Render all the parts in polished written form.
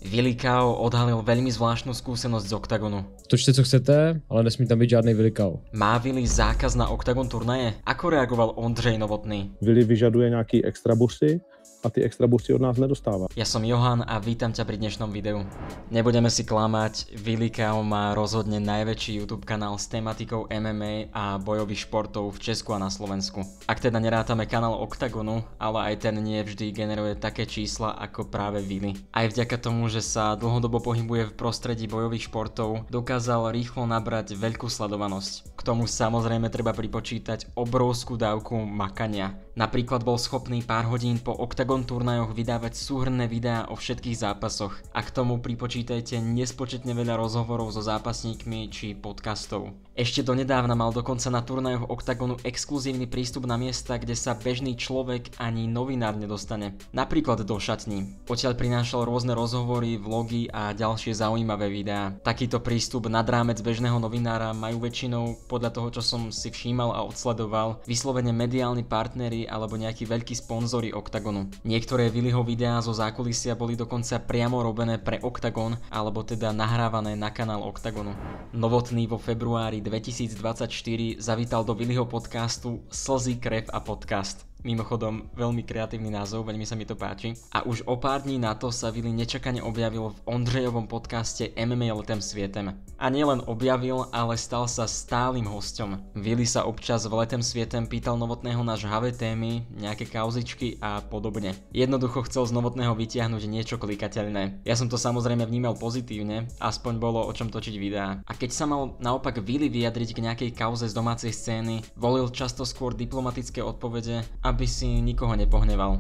Willy Kao odhalil veľmi zvláštnu skúsenosť z Oktagonu. Točte, co chcete, ale nesmí tam být žádný Willy Kao. Má Willy zákaz na Oktagon turnaje? Ako reagoval Ondřej Novotný? Willy vyžaduje nějaký extra busy a ty extra busy od nás nedostává. Ja som Johan a vítam ťa pri dnešnom videu. Nebudeme si klamať, Willy Kao má rozhodne najväčší YouTube kanál s tematikou MMA a bojových športov v Česku a na Slovensku. Ak teda nerátame kanál Oktagonu, ale aj ten nie vždy generuje také čísla ako práve Willy. Aj vďaka tomu, že sa dlhodobo pohybuje v prostredí bojových športov, dokázal rýchlo nabrať veľkú sledovanosť. K tomu samozrejme treba pripočítať obrovskú dávku makania. Napríklad bol schopný pár hodín po Oktagon turnajoch vydávať súhrnné videá o všetkých zápasoch a k tomu pripočítajte nespočetne veľa rozhovorov so zápasníkmi či podcastov. Ešte donedávna mal dokonca na turnajoch Oktagonu exkluzívny prístup na miesta, kde sa bežný človek ani novinár nedostane. Napríklad do šatní. Odtiaľ prinášal rôzne rozhovory, vlogy a ďalšie zaujímavé videá. Takýto prístup nad rámec bežného novinára majú väčšinou, podľa toho čo som si všímal a odsledoval, vyslovene mediálni partneri alebo nejakí veľkí sponzori Oktagonu. Niektoré Willyho videá zo zákulisia boli dokonca priamo robené pre Oktagon alebo teda nahrávané na kanál Oktagonu. Novotný vo februári 2024 zavítal do Willyho podcastu Slzy, krev a podcast. Mimochodom, veľmi kreatívny názov, veľmi sa mi to páči. A už o pár dní na to sa Willy nečakane objavil v Ondřejovom podcaste MMA letem svietem. A nielen objavil, ale stal sa stálym hosťom. Willy sa občas v letem svietem pýtal Novotného na žhavé témy, nejaké kauzičky a podobne. Jednoducho chcel z Novotného vytiahnuť niečo klikateľné. Ja som to samozrejme vnímal pozitívne, aspoň bolo o čom točiť videá. A keď sa mal naopak Willy vyjadriť k nejakej kauze z domácej scény, volil často skôr diplomatické odpovede, aby si nikoho nepohneval.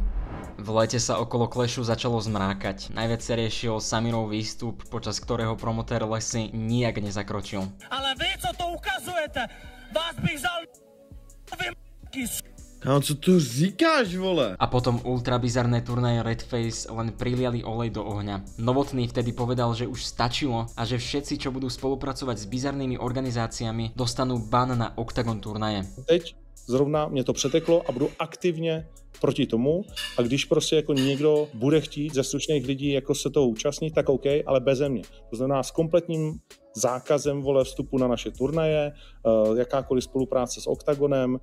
V lete sa okolo Clashu začalo zmrákať. Najviac sa riešil Samirov výstup, počas ktorého promotér Lesy nijak nezakročil. Ale vy, co to ukazujete? Vás bych vzal A co tu říkáš, vole? A potom ultrabizarné turnaje Redface len priliali olej do ohňa. Novotný vtedy povedal, že už stačilo a že všetci, čo budú spolupracovať s bizarnými organizáciami, dostanú ban na Oktagon turnaje. Teď zrovna mě to přeteklo a budu aktivně proti tomu, a když prostě jako někdo bude chtít ze slušných lidí jako se toho účastnit, tak OK, ale beze mě. To znamená s kompletním zákazem, vole, vstupu na naše turnaje, jakákoliv spolupráce s Oktagonem,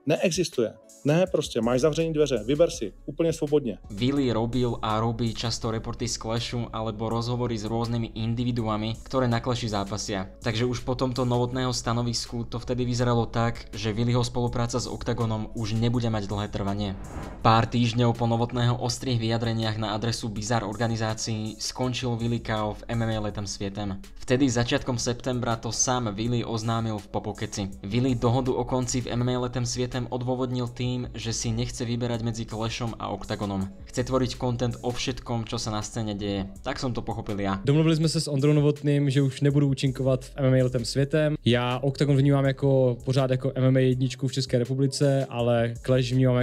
neexistuje. Ne, prostě máš zavřený dveře, vyber si, úplne svobodne. Willy robil a robí často reporty z Clashu alebo rozhovory s rôznymi individuami, ktoré na Clashi zápasia. Takže už po tomto Novotného stanovisku to vtedy vyzeralo tak, že Willyho spolupráca s Oktagonom už nebude mať dlhé trvanie. Pár týždňov po Novotného ostrých vyjadreniach na adresu bizar organizácií skončil Willy Kao v MMA letem svietem. Vtedy začiatkom septembra to sám Willy oznámil v Popokeci. Willy dohodu o konci v MMA letem svietem odôvodnil tým, že si nechce vyberať medzi Clashom a Oktagonom. Chce tvoriť content o všetkom, čo sa na scéne deje. Tak som to pochopil ja. Domluvili jsme se s Ondrou Novotným, že už nebudu účinkovat v MMA letem světem. Já Oktagon vnímám pořád jako MMA jedničku v České republice, ale Clash vnímám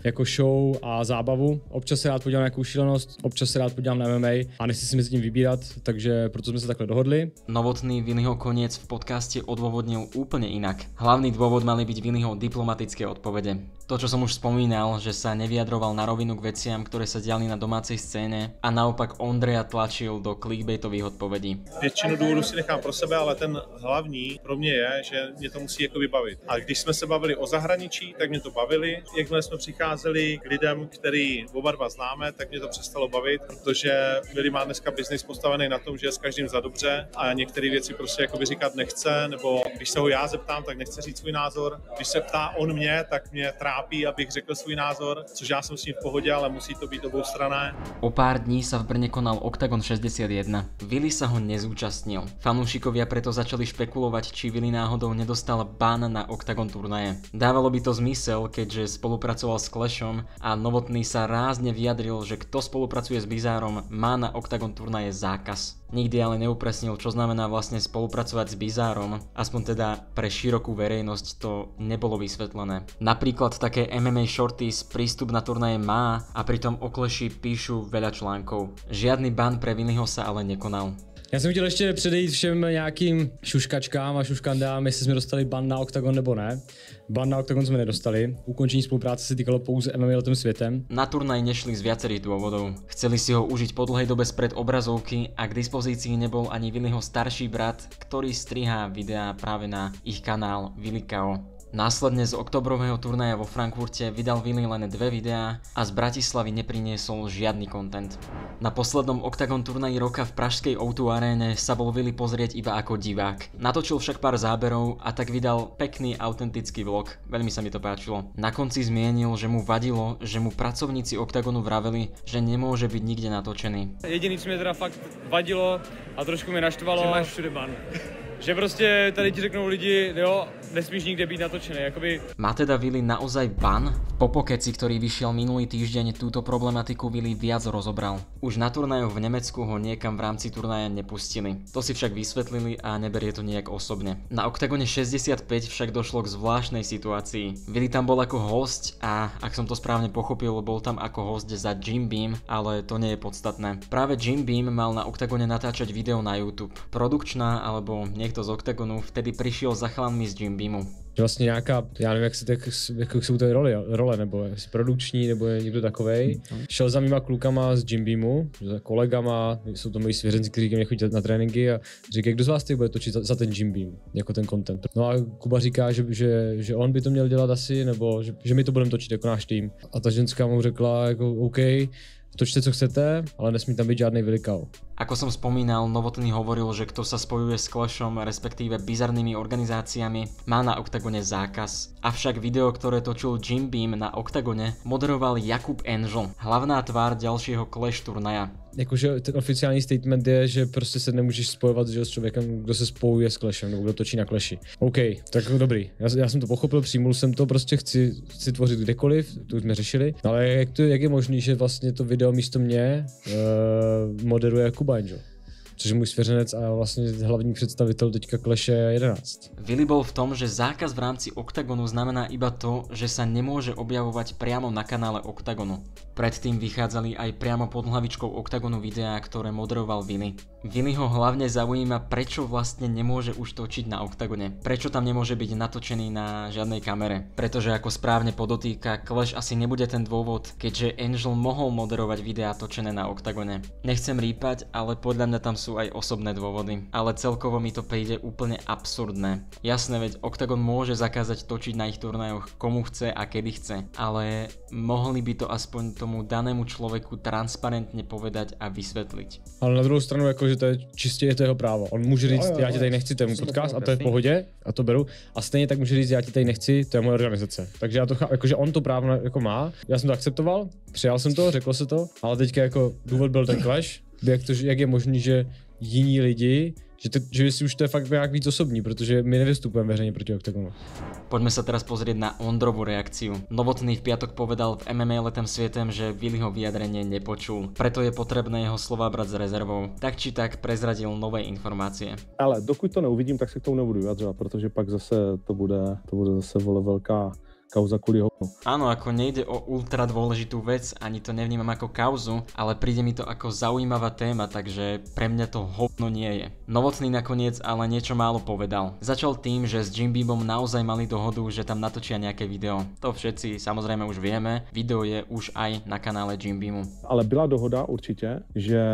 jako show a zábavu. Občas se rád podívám na nějakou šílenost, občas se rád podívám na MMA a nechci si mezi tím vybírat, takže proto jsme se takhle dohodli. Novotný Willyho koniec v podcaste odôvodnil úplne inak. Hlavný dôvod mali byť Willyho diplomatické odpovede. To, čo som už spomínal, že sa nevyjadroval na rovinu k veciam, ktoré sa diali na domácej scéne a naopak Ondreja tlačil do clickbaitových odpovedí. Většinu důvodů si nechám pro sebe, ale ten hlavní pro mě je, že mě to musí jako vybavit. A když jsme se bavili o zahraničí, tak mě to bavili. Jakmile jsme přicházeli k lidem, který oba dva známe, tak mě to přestalo bavit, protože Willy má dneska biznis postavený na tom, že je s každým za dobře a některé věci prostě jakoby říkat nechce, nebo když se ho já zeptám, tak nechce říct svůj názor. Když se ptá on mě, tak mě trápí, abych řekl svůj názor, což já jsem s ním v pohodě, ale musí to být oboustranné. O pár dní sa v Brne konal Oktagon 61. Willy sa ho nezúčastnil. Fanúšikovia preto začali špekulovať, či Willy náhodou nedostal ban na Oktagon turnaje. Dávalo by to zmysel, keďže spolupracoval s Clashom a Novotný sa rázne vyjadril, že kto spolupracuje s Bizárom, má na Oktagon turnaje zákaz. Nikdy ale neupresnil, čo znamená vlastne spolupracovať s Bizárom, aspoň teda pre širokú verejnosť to nebolo vysvetlené. Napríklad také MMA Shorties prístup na turnaje má a pritom o Clashi píšu veľa článkov. Žiadny ban pre Willyho sa ale nekonal. Já jsem chtěl ještě předejít všem nějakým šuškačkám a šuškandám, jestli jsme dostali ban na Octagon nebo ne. Ban na Octagon jsme nedostali. Ukončení spolupráce se týkalo pouze MMA letem světem. Na turnaj nešli z viacerých dôvodov. Chceli si ho užiť po dlhej dobe spred obrazovky a k dispozícii nebol ani Viliho starší brat, ktorý strihá videá práve na ich kanál Vilikao. Následne z oktobrového turnaja vo Frankfurte vydal Vili len 2 videá a z Bratislavy nepriniesol žiadny content. Na poslednom Octagon turnaji roka v pražskej O2 aréne sa bol Vili pozrieť iba ako divák. Natočil však pár záberov a tak vydal pekný autentický vlog. Veľmi sa mi to páčilo. Na konci zmienil, že mu vadilo, že mu pracovníci Octagonu vraveli, že nemôže byť nikde natočený. Jediný, co mi teda fakt vadilo a trošku mi naštvalo, že máš všude ban. Že prostě tady ti řeknou lidi, jo, nesmíš nikde být natočený, jakoby... Má teda Vili naozaj ban? Po pokeci, ktorý vyšiel minulý týždeň, túto problematiku Vili viac rozobral. Už na turnajoch v Nemecku ho niekam v rámci turnaja nepustili. To si však vysvetlili a neberie to nejak osobne. Na Octagone 65 však došlo k zvláštnej situácii. Vili tam bol ako host a, ak som to správne pochopil, bol tam ako host za Jim Beam, ale to nie je podstatné. Práve Jim Beam mal na Octagone natáčať video na YouTube. Produkčná alebo niekto z Octagonu vtedy prišiel za chalanmi z Jim Beamu. Vlastně nějaká, já nevím, jak jsou to role, nebo jestli produkční, nebo je někdo takovej. Šel za mýma klukama z Jim Beamu, za kolegama, jsou to moji svěřenci, kteří ke mně chodí na tréninky a říkají, kdo z vás teď bude točit za ten Jim Beam, jako ten content. No a Kuba říká, že on by to měl dělat asi, nebo že my to budeme točit jako náš tým. A ta ženská mu řekla, jako OK, točte, co chcete, ale nesmí tam byť žiadnej Vilikao. Ako som spomínal, Novotný hovoril, že kto sa spojuje s Clashom, respektíve bizarnými organizáciami, má na Octagone zákaz. Avšak video, ktoré točil Jim Beam na Octagone, moderoval Jakub Angel, hlavná tvár ďalšieho Clash turnaja. Jakože ten oficiální statement je, že prostě se nemůžeš spojovat s člověkem, kdo se spojuje s Clashem, nebo kdo točí na Clashi. OK, tak dobrý. Já jsem to pochopil, přijmul jsem to, prostě chci tvořit kdekoliv, to už jsme řešili. Ale jak je možný, že vlastně to video místo mě moderuje Kuba Angel? Což je můj svěřenec a vlastně hlavní představitel teďka Clashe 11. Vili bol v tom, že zákaz v rámci Octagonu znamená iba to, že sa nemôže objavovať priamo na kanále Octagonu. Predtým vychádzali aj priamo pod hlavičkou Octagonu videá, ktoré moderoval Vili. Vili ho hlavne zaujíma, prečo vlastne nemôže už točiť na Octagone. Prečo tam nemôže byť natočený na žiadnej kamere. Pretože ako správne podotýka, Clash asi nebude ten dôvod, keďže Angel mohol moderovať videá točené na Octagone. Nechcem rýpať, ale podľa mňa tam sú aj osobné dôvody. Ale celkovo mi to príde úplne absurdné. Jasné, veď Octagon môže zakázať točiť na ich turnajoch komu chce a kedy chce, ale mohli by to aspoň tomu danému človeku transparentne povedať a vysvetliť. Ale na druhou stranu, jakože to je čistě jeho právo. On může říct, já ti tady nechci, to je můj podcast a to je v pohodě a to beru. A stejně tak může říct, já ti tady nechci, to je moje organizace. Takže já to jakože on to právo jako má. Já jsem to akceptoval, přijal jsem to, řekl se to, ale teďka jako důvod byl ten Clash, jak je možný, že jiní lidi, že si už to je fakt nějak víc osobní, protože my nevystupujeme veřejně proti Octagonu. Poďme sa teraz pozrieť na Ondrovú reakciu. Novotný v piatok povedal v MMA letem svietem, že Viliho vyjadrenie nepočul. Preto je potrebné jeho slova brať s rezervou. Tak či tak prezradil nové informácie. Ale dokud to neuvidím, tak se k tomu nebudu vyjadřovat, protože pak zase to bude zase velká kauza kvôli hovnu. Áno, ako nejde o ultra dôležitú vec, ani to nevnímam ako kauzu, ale príde mi to ako zaujímavá téma, takže pre mňa to hovno nie je. Novotný nakoniec ale niečo málo povedal. Začal tým, že s Jim Beamom naozaj mali dohodu, že tam natočia nejaké video. To všetci samozrejme už vieme, video je už aj na kanále Jim Beamu. Ale byla dohoda určitě, že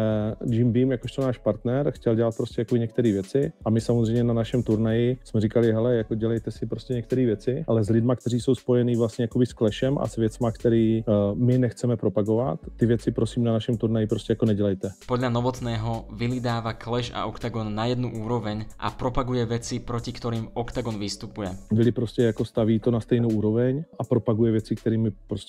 Jim Beam jakožto náš partner chtěl dělat prostě jako některé věci a my samozřejmě na našem turnaji jsme říkali, hele, jako dělejte si prostě některé věci, ale s lidma, kteří jsou spojený vlastně jakoby s Clashem a s věcma, který my nechceme propagovat. Ty věci prosím na našem turnaji prostě jako nedělejte. Podľa Novotného Vili dáva Clash a Octagon na jednu úroveň a propaguje veci, proti ktorým Octagon vystupuje. Vili prostě jako staví to na stejnou úroveň a propaguje věci,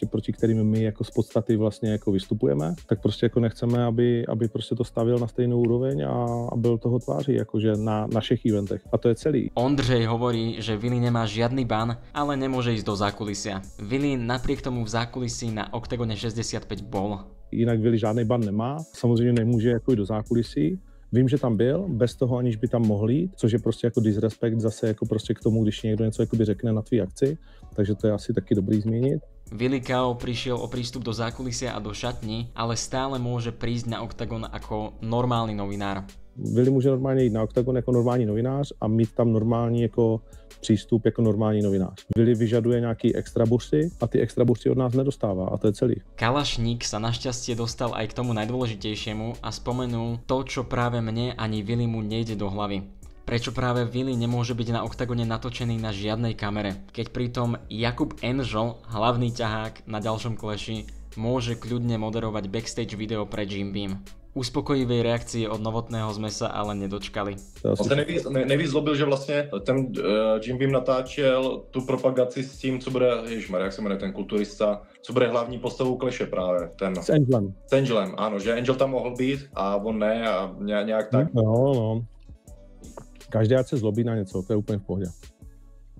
proti kterými my jako z podstaty vlastně jako vystupujeme. Tak prostě jako nechceme, aby prostě to stavil na stejnou úroveň a byl toho tváří jakože na našich eventech. A to je celý. Ondřej hovorí, že Vili nemá žiadny ban, ale nemôže ísť do zákulisia. Vili napriek tomu v zákulisí na Octagone 65 bol. Jinak Vili žádný ban nemá, samozřejmě nemůže jako jít do zákulisí. Vím, že tam byl, bez toho aniž by tam mohl jít, což je prostě jako disrespekt zase jako prostě k tomu, když někdo něco jakoby řekne na tvý akci, takže to je asi taky dobrý zmínit. Vilikao prišiel o prístup do zákulisia a do šatní, ale stále môže prísť na Octagon ako normálny novinár. Willy může normálně jít na OKTAGON jako normální novinář a mít tam normální jako přístup jako normální novinář. Willy vyžaduje nějaký extra bursy a ty extra bursy od nás nedostává a to je celý. Kalašník sa našťastie dostal aj k tomu najdôležitejšiemu a spomenul to, čo práve mne ani Willymu nejde do hlavy. Prečo práve Willy nemôže byť na OKTAGONe natočený na žiadnej kamere, keď pritom Jakub Angel, hlavný ťahák na ďalšom kleši, môže kľudne moderovať backstage video pre Jim Beam. Uspokojivej reakcie od Novotného sme sa ale nedočkali. Nejvíc zlobil, že vlastně ten Jim Beam natáčel tu propagaci s tím, co bude, ježišmarja, jak se jmenuje ten kulturista, co bude hlavní postavou kleše právě, ten... S Angelem. S Angelem, ano, že Angel tam mohl být a on ne a nějak tak. No. Každý ať se zlobí na něco, to je úplně v pohodě.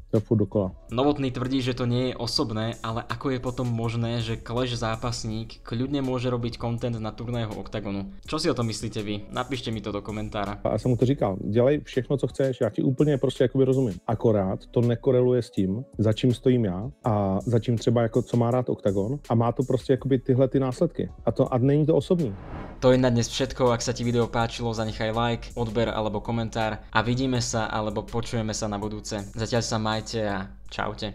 To je furt dokola. Novotný tvrdí, že to nie je osobné, ale ako je potom možné, že Clash zápasník kľudne môže robiť content na turnaji OKTAGONu? Čo si o tom myslíte vy? Napíšte mi to do komentára. A já jsem mu to říkal, dělej všechno, co chceš, já ti úplně prostě jakoby rozumím. Akorát to nekoreluje s tím, za čím stojím já a za čím třeba jako co má rád OKTAGON a má to prostě jakoby tyhle ty následky. A není to osobní. To je na dnes všetko, ak sa ti video páčilo, zanechaj like, odber alebo komentár a vidíme sa alebo počujeme sa na budúce. Zatiaľ sa majte a čaute.